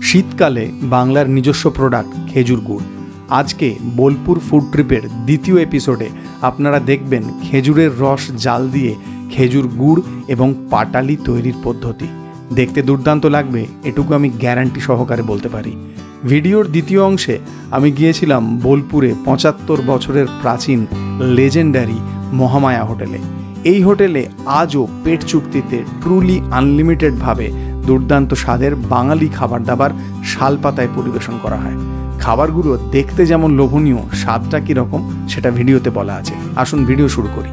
শীতকালে বাংলার নিজস্ব প্রোডাক্ট খেজুর গুড়। আজকে বোলপুর ফুড ট্রিপের দ্বিতীয় এপিসোডে আপনারা দেখবেন খেজুরের রস জাল দিয়ে খেজুর গুড় এবং পাটালি তৈরির পদ্ধতি। দেখতে দুর্দান্ত লাগবে, এটুকু আমি গ্যারান্টি সহকারে বলতে পারি। ভিডিওর দ্বিতীয় অংশে আমি গিয়েছিলাম বোলপুরে ৭৫ বছরের প্রাচীন লেজেন্ডারি মহামায়া হোটেলে। এই হোটেলে আজও পেট চুক্তিতে ট্রুলি আনলিমিটেডভাবে দুর্দান্ত স্বাদের বাঙালি খাবার দাবার শালপাতায় পরিবেশন করা হয়। খাবারগুলো দেখতে যেমন লোভনীয়, স্বাদটা কীরকম সেটা ভিডিওতে বলা আছে। আসুন ভিডিও শুরু করি।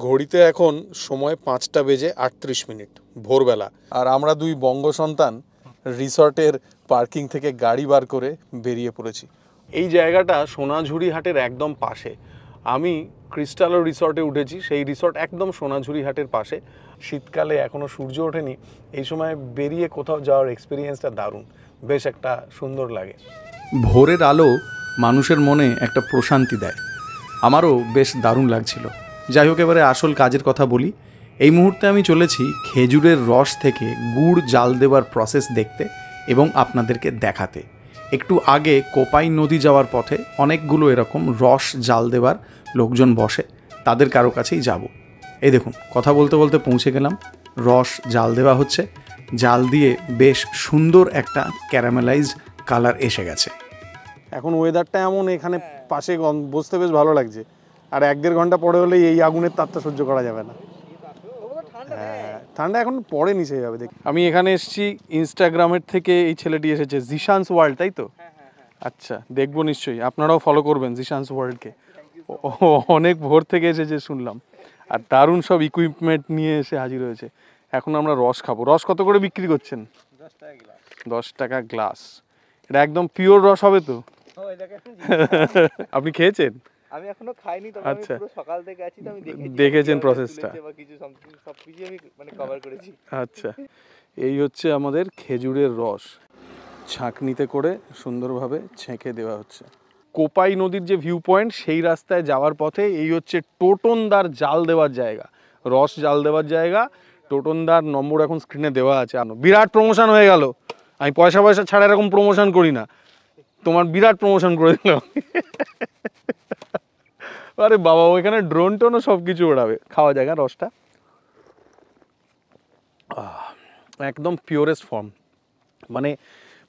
ঘড়িতে এখন সময় ৫:৩৮, ভোরবেলা। আর আমরা দুই বঙ্গ সন্তান রিসর্টের পার্কিং থেকে গাড়ি বার করে বেরিয়ে পড়েছি। এই জায়গাটা সোনাঝুরি হাটের একদম পাশে। আমি ক্রিস্টালো রিসর্টে উঠেছি, সেই রিসর্ট একদম সোনাঝুরি হাটের পাশে। শীতকালে এখনও সূর্য ওঠেনি, এই সময় বেরিয়ে কোথাও যাওয়ার এক্সপিরিয়েন্সটা দারুণ, বেশ একটা সুন্দর লাগে। ভোরের আলো মানুষের মনে একটা প্রশান্তি দেয়, আমারও বেশ দারুণ লাগছিল। যাই হোক, এবারে আসল কাজের কথা বলি। এই মুহূর্তে আমি চলেছি খেজুরের রস থেকে গুড় জাল দেওয়ার প্রসেস দেখতে এবং আপনাদেরকে দেখাতে। একটু আগে কোপাই নদী যাওয়ার পথে অনেকগুলো এরকম রস জাল দেওয়ার লোকজন বসে, তাদের কারো কাছেই যাব। এই দেখুন, কথা বলতে বলতে পৌঁছে গেলাম। রস জাল দেওয়া হচ্ছে, জাল দিয়ে বেশ সুন্দর একটা ক্যারামেলাইজড কালার এসে গেছে। এখন ওয়েদারটা এমন, এখানে পাশে বসতে বেশ ভালো লাগছে। আর ১-১.৫ ঘন্টা পরে হলে এই আগুনের তাপটা সহ্য করা যাবে না। হ্যাঁ, ঠান্ডা এখন পরে নিচে যাবে। দেখি, আমি এখানে এসেছি ইনস্টাগ্রামের থেকে, এই ছেলেটি এসেছে, জিশানস ওয়ার্ল্ড, তাই তো? আচ্ছা, দেখবো নিশ্চয়ই, আপনারাও ফলো করবেন জিশানস ওয়ার্ল্ডকে। অনেক ভোর থেকে এসেছে শুনলাম, আর দারুণ সব ইকুইপমেন্ট নিয়ে এসে হাজির হয়েছে। এখন আমরা রস খাবো। রস কত করে বিক্রি করছেন? 10 টাকা গ্লাস। এটা একদম পিওর রস হবে তো? আপনি খেয়েছেন? আমি এখনো খাইনি, তবে আমি পুরো সকাল থেকে আছি, তো আমি দেখেছেন প্রসেসটা, কিছু সবকিছু আমি মানে কভার করেছি। আচ্ছা, এই হচ্ছে আমাদের খেজুরের রস, ছাঁকনিতে করে সুন্দরভাবে ছেঁকে দেওয়া হচ্ছে। কোপাই নদীর যে ভিউ পয়েন্ট, সেই রাস্তায় যাওয়ার পথে এই হচ্ছে টোটনদার জাল দেওয়ার জায়গা, রস জাল দেওয়ার জায়গা। টোটনদার নম্বর এখন স্ক্রিনে দেওয়া আছে। বিরাট প্রমোশন হয়ে গেল। আমি পয়সা ছাড়া এরকম প্রমোশন করি না, তোমার বিরাট প্রমোশন করে দিলাম। আরে বাবা, ওইখানে ড্রোন টোনও সব কিছু ওড়াবে। খাওয়া জায়গা রসটা একদম পিওরেস্ট ফর্ম।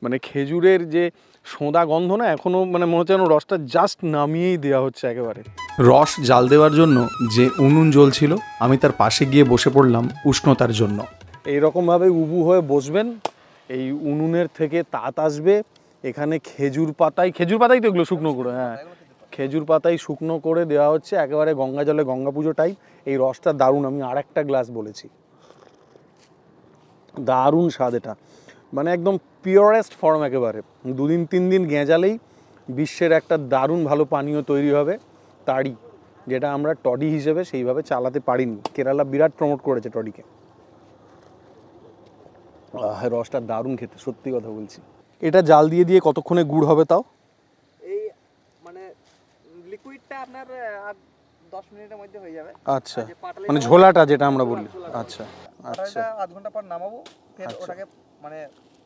মানে খেজুরের যে সোঁদা গন্ধ না, এখনও মানে মনে হচ্ছে যেন রসটা জাস্ট নামিয়েই দেওয়া হচ্ছে একেবারে। রস জাল দেওয়ার জন্য যে উনুন জ্বলছিল, আমি তার পাশে গিয়ে বসে পড়লাম উষ্ণতার জন্য। এইরকমভাবে উবু হয়ে বসবেন, এই উনুনের থেকে তাত আসবে। এখানে খেজুর পাতাই তো এগুলো শুকনো করে, হ্যাঁ, খেজুর পাতাই শুকনো করে দেওয়া হচ্ছে একেবারে গঙ্গা জলে, গঙ্গা পুজো টাইপ। এই রসটা দারুণ। আমি আরেকটা গ্লাস বলেছি, দারুণ স্বাদ এটা, মানে একদম পিওরেস্ট ফর্ম একেবারে। 2-3 দিন গেঁজালেই বিশ্বের একটা দারুণ ভালো পানীয় তৈরি হবে। তাড়ি, যেটা আমরা টডি হিসেবে সেইভাবে চালাতে পারিনি। কেরালা বিরাট প্রমোট করেছে টডিকে। রসটা দারুণ খেতে, সত্যি কথা বলছি। এটা জাল দিয়ে দিয়ে কতক্ষণে গুড় হবে তাও? এই মানে লিকুইডটা আপনার 10 মিনিটের মধ্যে হয়ে যাবে। আচ্ছা, মানে ঝোলাটা যেটা আমরা বলি। আচ্ছা আচ্ছা, আধ ঘন্টা পর নামাবো, ফের ওটাকে মানে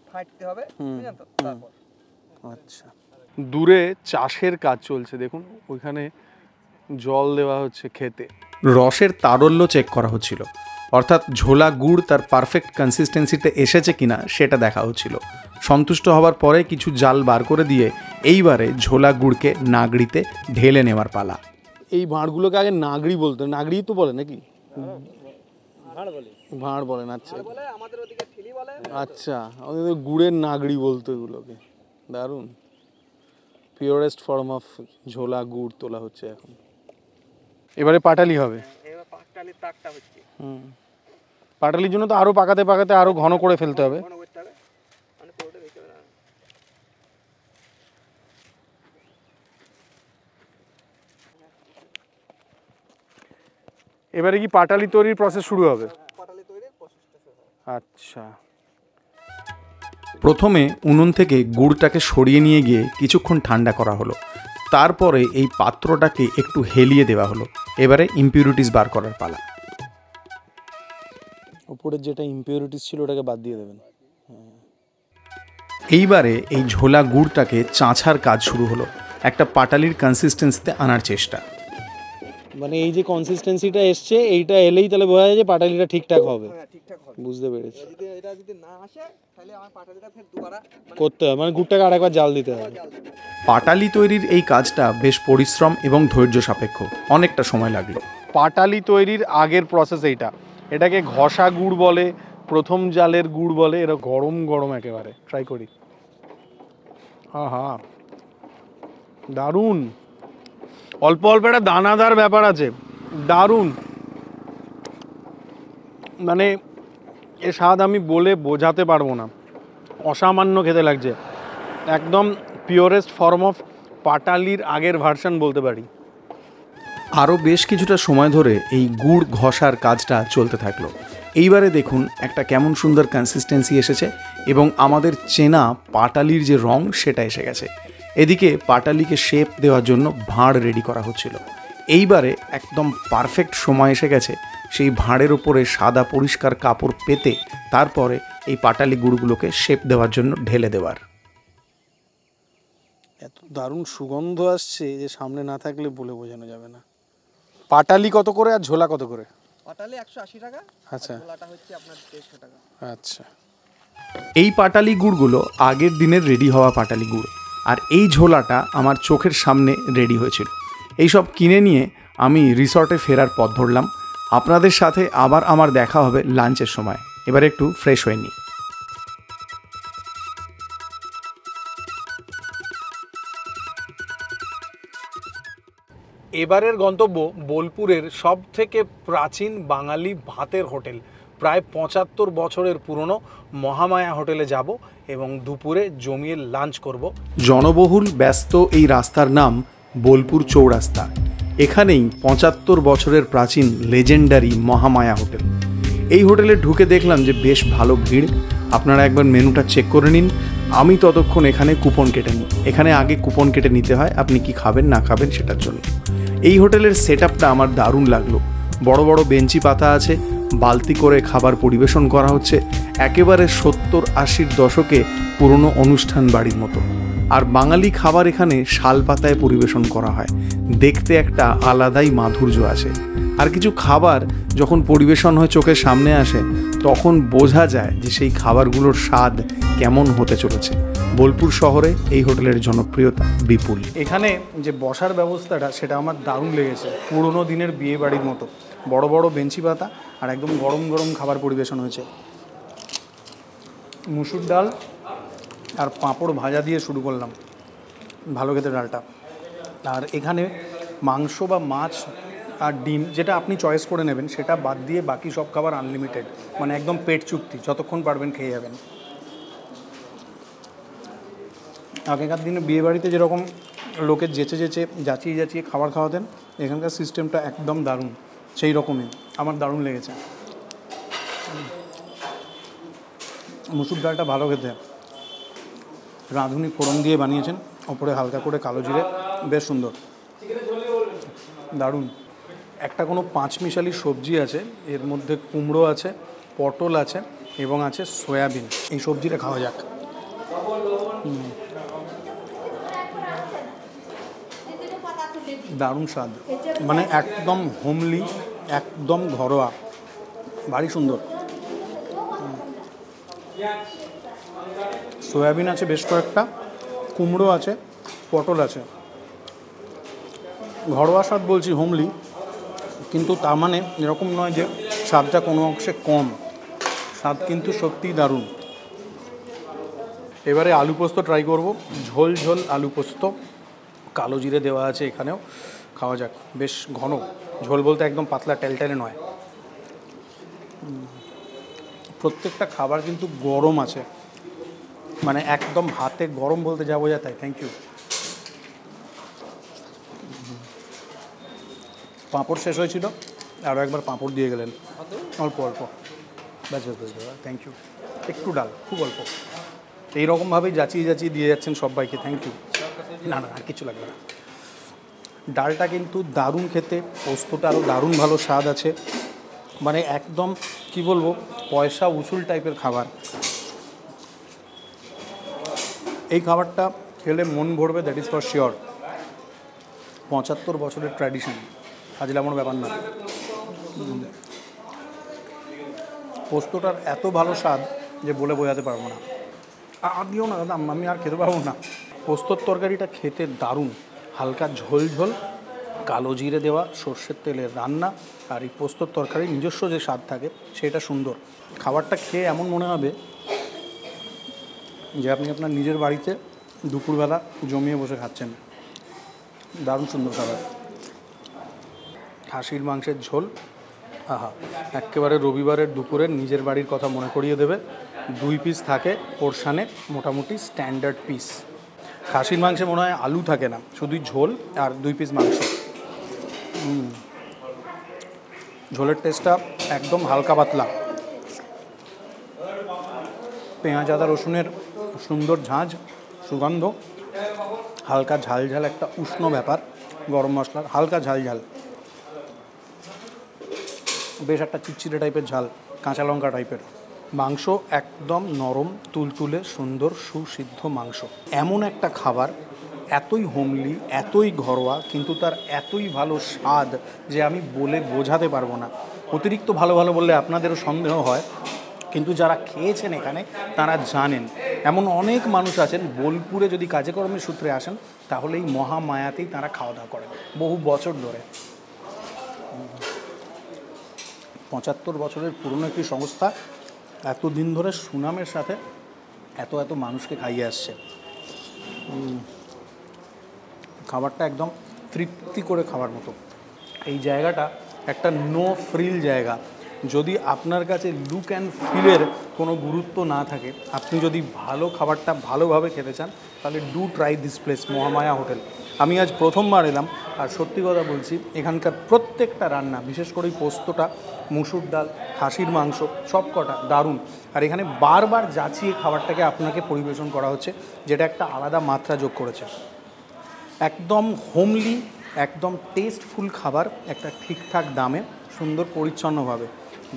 ফাটতে হবে, বুঝলেন তো? তারপর আচ্ছা, দূরে চাষের কাজ চলছে, দেখুন ওইখানে জল দেওয়া হচ্ছে খেতে। রসের তারল্য চেক করা হচ্ছিল, অর্থাৎ ঝোলা গুড় তার পারফেক্ট কনসিস্টেন্সিতে এসেছে কিনা সেটা দেখা হচ্ছিল। সন্তুষ্ট হওয়ার পরে কিছু জাল বার করে দিয়ে এইবারে ঝোলা গুড়কে নাগড়িতে ঢেলে নেওয়ার পালা। এই ভাঁড়গুলোকে আগে নাগড়ি বলতো, নাগড়ি তো বলে নাকি? ভাঁড় বলেন। আচ্ছা, আমাদের ওদিকে ঠিলি বলে। আচ্ছা, আমাদের গুড়ের নাগড়ি বলতো এগুলোকে। দারুণ পিওরেস্ট ফর্ম অফ ঝোলা গুড় তোলা হচ্ছে এখন। এবারে পাটালি হবে। এবার পাটালির তাকটা হচ্ছে। পাটালির জন্য তো আরো পাকাতে পাকাতে আরো ঘন করে ফেলতে হবে। মানে পুরোটা বেশি হবে না। এবারে কি পাটালি তৈরির প্রসেস শুরু হবে? পাটালি তৈরির প্রসেসটা শুরু হবে। আচ্ছা, প্রথমে উনুন থেকে গুড়টাকে সরিয়ে নিয়ে গিয়ে কিছুক্ষণ ঠান্ডা করা হলো। তারপরে এই পাত্রটাকে একটু হেলিয়ে দেওয়া হলো। এবারে ইমপিউরিটিস বার করার পালা। উপরের যেটা ইমপিউরিটিস ছিল ওটাকে বাদ দিয়ে দেবেন। এইবারে এই ঝোলা গুড়টাকে চাঁচার কাজ শুরু হলো, একটা পাটালির কনসিস্টেন্সিতে আনার চেষ্টা। মানে এই যে কনসিস্টেন্সিটা এসছে, এইটা এলেই তাহলে বোঝা যায় যে পাটালিটা ঠিকঠাক হবে। হ্যাঁ ঠিকঠাক হবে। বুঝতে পেরেছি। এটা যদি না আসে তাহলে আমার পাটালিটা ফের দুবারা করতে হবে, মানে গুড়টাকে আরেকবার জাল দিতে হবে। পাটালি তৈরির এই কাজটা বেশ পরিশ্রম এবং ধৈর্য সাপেক্ষ, অনেকটা সময় লাগলো। পাটালি তৈরির আগের প্রসেস এইটা, এটাকে ঘষা গুড় বলে, প্রথম জালের গুড় বলে। এটা গরম গরম একেবারে ট্রাই করি। হ্যাঁ, দারুণ। অল্প অল্প একটা দানাদার ব্যাপার আছে, দারুণ। মানে এ স্বাদ আমি বলে বোঝাতে পারবো না, অসামান্য খেতে লাগছে। একদম পিওরেস্ট ফর্ম অফ পাটালির আগের ভার্সন বলতে পারি। আরও বেশ কিছুটা সময় ধরে এই গুড় ঘষার কাজটা চলতে থাকলো। এইবারে দেখুন একটা কেমন সুন্দর কনসিস্টেন্সি এসেছে এবং আমাদের চেনা পাটালির যে রং সেটা এসে গেছে। এদিকে পাটালিকে শেপ দেওয়ার জন্য ভাঁড় রেডি করা হচ্ছিল। এইবারে একদম পারফেক্ট সময় এসে গেছে সেই ভাঁড়ের ওপরে সাদা পরিষ্কার কাপড় পেতে তারপরে এই পাটালি গুড়গুলোকে শেপ দেওয়ার জন্য ঢেলে দেওয়ার। এত দারুণ সুগন্ধ আসছে যে সামনে না থাকলে বলে বোঝানো যাবে না। পাটালি কত করে আর ঝোলা কত করে? পাটালি 180 টাকা, আচ্ছা, ঝোলাটা হচ্ছে আপনার 150 টাকা। আচ্ছা। এই পাটালি গুড়গুলো আগের দিনের রেডি হওয়া পাটালি গুড়, আর এই ঝোলাটা আমার চোখের সামনে রেডি হয়েছিল। এইসব কিনে নিয়ে আমি রিসর্টে ফেরার পথ ধরলাম। আপনাদের সাথে আবার আমার দেখা হবে লাঞ্চের সময়। এবার একটু ফ্রেশ হয়ে নিই। এবারের গন্তব্য বোলপুরের সব থেকে প্রাচীন বাঙালি ভাতের হোটেল, প্রায় 75 বছরের পুরনো মহামায়া হোটেলে যাব এবং দুপুরে জমিয়ে লাঞ্চ করব। জনবহুল ব্যস্ত এই রাস্তার নাম বোলপুর চৌরাস্তা। এখানেই 75 বছরের প্রাচীন লেজেন্ডারি মহামায়া হোটেল। এই হোটেলে ঢুকে দেখলাম যে বেশ ভালো ভিড়। আপনারা একবার মেনুটা চেক করে নিন, আমি ততক্ষণ এখানে কুপন কেটে নিই। এখানে আগে কুপন কেটে নিতে হয় আপনি কি খাবেন না খাবেন সেটার জন্য। এই হোটেলের সেট আপটা আমার দারুণ লাগলো। বড় বড় বেঞ্চি পাতা আছে, বালতি করে খাবার পরিবেশন করা হচ্ছে, একেবারে 70-80 দশকে পুরনো অনুষ্ঠান বাড়ির মতো। আর বাঙালি খাবার এখানে শাল পাতায় পরিবেশন করা হয়, দেখতে একটা আলাদাই মাধুর্য আছে। আর কিছু খাবার যখন পরিবেশন হয়ে চোখের সামনে আসে তখন বোঝা যায় যে সেই খাবারগুলোর স্বাদ কেমন হতে চলেছে। বোলপুর শহরে এই হোটেলের জনপ্রিয়তা বিপুল। এখানে যে বসার ব্যবস্থাটা সেটা আমার দারুণ লেগেছে, পুরনো দিনের বিয়ে বাড়ির মতো। বড় বড় বেঞ্চি পাতা আর একদম গরম গরম খাবার পরিবেশন হয়েছে। মুসুর ডাল আর পাঁপড় ভাজা দিয়ে শুরু করলাম, ভালো খেতে ডালটা। আর এখানে মাংস বা মাছ আর ডিম যেটা আপনি চয়েস করে নেবেন সেটা বাদ দিয়ে বাকি সব খাবার আনলিমিটেড, মানে একদম পেট চুক্তি, যতক্ষণ পারবেন খেয়ে যাবেন। আগেকার দিনে বিয়েবাড়িতে যেরকম লোকের যাচিয়ে যাচিয়ে খাবার খাওয়াতেন, এখানকার সিস্টেমটা একদম দারুণ, সেই রকমই আমার দারুণ লেগেছে। মুসুর ডালটা ভালো খেতে, রাঁধুনি ফোড়ন দিয়ে বানিয়েছেন, ওপরে হালকা করে কালো জিরে, বেশ সুন্দর, দারুণ। একটা কোনো পাঁচমিশালি সবজি আছে, এর মধ্যে কুমড়ো আছে, পটল আছে এবং আছে সয়াবিন। এই সবজিটা খাওয়া যাক। দারুণ স্বাদ, মানে একদম হোমলি, একদম ঘরোয়া, ভারী সুন্দর। সয়াবিন আছে বেশ কয়েকটা, কুমড়ো আছে, পটল আছে। ঘরোয়া স্বাদ বলছি, হোমলি, কিন্তু তার মানে এরকম নয় যে স্বাদটা কোনো অংশে কম, স্বাদ কিন্তু সত্যিই দারুণ। এবারে আলু পোস্ত ট্রাই করব, ঝোল ঝোল আলু পোস্ত, কালো জিরে দেওয়া আছে এখানেও, খাওয়া যাক। বেশ ঘন ঝোল, বলতে একদম পাতলা টেলটেলে নয়। প্রত্যেকটা খাবার কিন্তু গরম আছে, মানে একদম হাতে গরম বলতে যা বোঝায় তাই। Thank you. পাঁপড় শেষ হয়েছিল, আরও একবার পাঁপড় দিয়ে গেলেন, অল্প অল্প, ব্যাস ব্যাস ব্যাস, থ্যাংক ইউ। একটু ডাল, খুব অল্প। এইরকমভাবেই যাচিয়ে যাচিয়ে দিয়ে যাচ্ছেন সবাইকে, থ্যাংক ইউ। না না আর কিছু লাগবে না। ডালটা কিন্তু দারুণ খেতে, পোস্তটা আরও দারুণ ভালো স্বাদ আছে, মানে একদম কি বলবো পয়সা উসুল টাইপের খাবার। এই খাবারটা খেলে মন ভরবে, দ্যাট ইজ ফর শিওর। 75 বছরের ট্র্যাডিশন, ফাজলামোর ব্যাপার না। পোস্তটার এত ভালো স্বাদ যে বলে বোঝাতে পারবো না। আর দিও না দাদা, আমি আর খেতে পারবো না। পোস্তর তরকারিটা খেতে দারুণ, হালকা ঝোল ঝোল, কালো জিরে দেওয়া, সর্ষের তেলের রান্না, আর এই পোস্তর তরকারির নিজস্ব যে স্বাদ থাকে সেটা সুন্দর। খাবারটা খেয়ে এমন মনে হবে যে আপনি আপনার নিজের বাড়িতে দুপুরবেলা জমিয়ে বসে খাচ্ছেন। দারুণ সুন্দর খাবার। খাসির মাংসের ঝোল, আহা, একেবারে রবিবারের দুপুরে নিজের বাড়ির কথা মনে করিয়ে দেবে। 2 পিস থাকে পোরশানে, মোটামুটি স্ট্যান্ডার্ড পিস। খাসির মাংসে মনে হয় আলু থাকে না, শুধুই ঝোল আর 2 পিস মাংস। ঝোলের টেস্টটা একদম হালকা পাতলা, পেঁয়াজ আদা রসুনের সুন্দর ঝাঁঝ, সুগন্ধ, হালকা ঝাল ঝাল একটা উষ্ণ ব্যাপার, গরম মশলার হালকা ঝাল ঝাল, বেশ একটা চিটচিটে টাইপের ঝাল, কাঁচা লঙ্কা টাইপের। মাংস একদম নরম তুলতুলে সুন্দর সুসিদ্ধ মাংস। এমন একটা খাবার এতই হোমলি, এতই ঘরোয়া, কিন্তু তার এতই ভালো স্বাদ যে আমি বলে বোঝাতে পারবো না। অতিরিক্ত ভালো ভালো বললে আপনাদেরও সন্দেহ হয়, কিন্তু যারা খেয়েছেন এখানে তারা জানেন। এমন অনেক মানুষ আছেন বোলপুরে যদি কাজে কর্মের সূত্রে আসেন তাহলে এই মহামায়াতেই তারা খাওয়া দাওয়া করেন বহু বছর ধরে। 75 বছরের পুরনো একটি সংস্থা এতদিন ধরে সুনামের সাথে এত এত মানুষকে খাইয়ে আসছে। খাবারটা একদম তৃপ্তি করে খাওয়ার মতো। এই জায়গাটা একটা নো ফ্রিল জায়গা। যদি আপনার কাছে লুক অ্যান্ড ফিলের কোনো গুরুত্ব না থাকে, আপনি যদি ভালো খাবারটা ভালোভাবে খেতে চান, তাহলে do try this place, Mahamaya hotel. আমি আজ প্রথমবার এলাম, আর সত্যি কথা বলছি এখানকার প্রত্যেকটা রান্না, বিশেষ করে এই পোস্তটা, মুসুর ডাল, খাসির মাংস, সব কটা দারুণ। আর এখানে বারবার যাচিয়ে খাবারটাকে আপনাকে পরিবেশন করা হচ্ছে, যেটা একটা আলাদা মাত্রা যোগ করেছে। একদম হোমলি, একদম টেস্টফুল খাবার, একটা ঠিকঠাক দামে, সুন্দর পরিচ্ছন্নভাবে।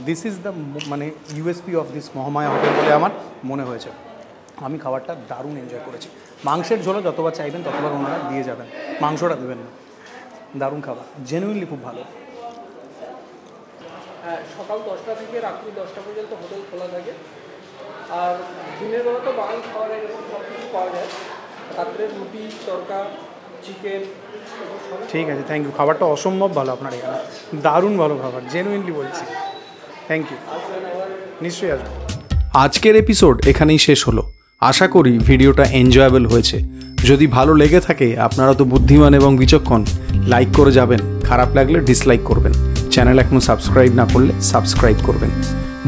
দিস ইজ দ্য মানে USP of this Mahamaya hotel বলে আমার মনে হয়েছে। আমি খাবারটা দারুণ এনজয় করেছি। মাংসের ঝোলও যতবার চাইবেন ততবার ওনারা দিয়ে যাবেন, মাংসটা দেবেন না। দারুণ খাবার, জেনুইনলি খুব ভালো। হ্যাঁ, সকাল 10টা থেকে রাত্রি 10টা পর্যন্ত হোটেল খোলা থাকে। আর দিনের বেলা তো বাঙালি খাবার এরকম সব কিছু পাওয়া যায়, রাত্রে রুটি, তরকা, চিকেন। ঠিক আছে, থ্যাংক ইউ। খাবারটা অসম্ভব ভালো আপনার এখানে, দারুণ ভালো খাবার, জেনুইনলি বলছি। থ্যাংক ইউ, নিশ্চয়ই আসবো। আজকের এপিসোড এখানেই শেষ হলো। আশা করি ভিডিওটা এনজয়েবল হয়েছে। যদি ভালো লেগে থাকে, আপনারা তো বুদ্ধিমান এবং বিচক্ষণ, লাইক করে যাবেন, খারাপ লাগলে ডিসলাইক করবেন। চ্যানেল এখনও সাবস্ক্রাইব না করলে সাবস্ক্রাইব করবেন।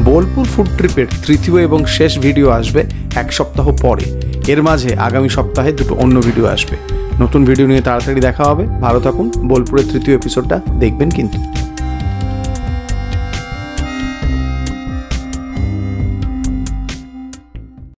বোলপুর ফুড ট্রিপের তৃতীয় এবং শেষ ভিডিও আসবে 1 সপ্তাহ পরে। এর মাঝে আগামী সপ্তাহে 2টো অন্য ভিডিও আসবে। নতুন ভিডিও নিয়ে তাড়াতাড়ি দেখা হবে। ভালো থাকুন। বোলপুরের তৃতীয় এপিসোডটা দেখবেন কিন্তু।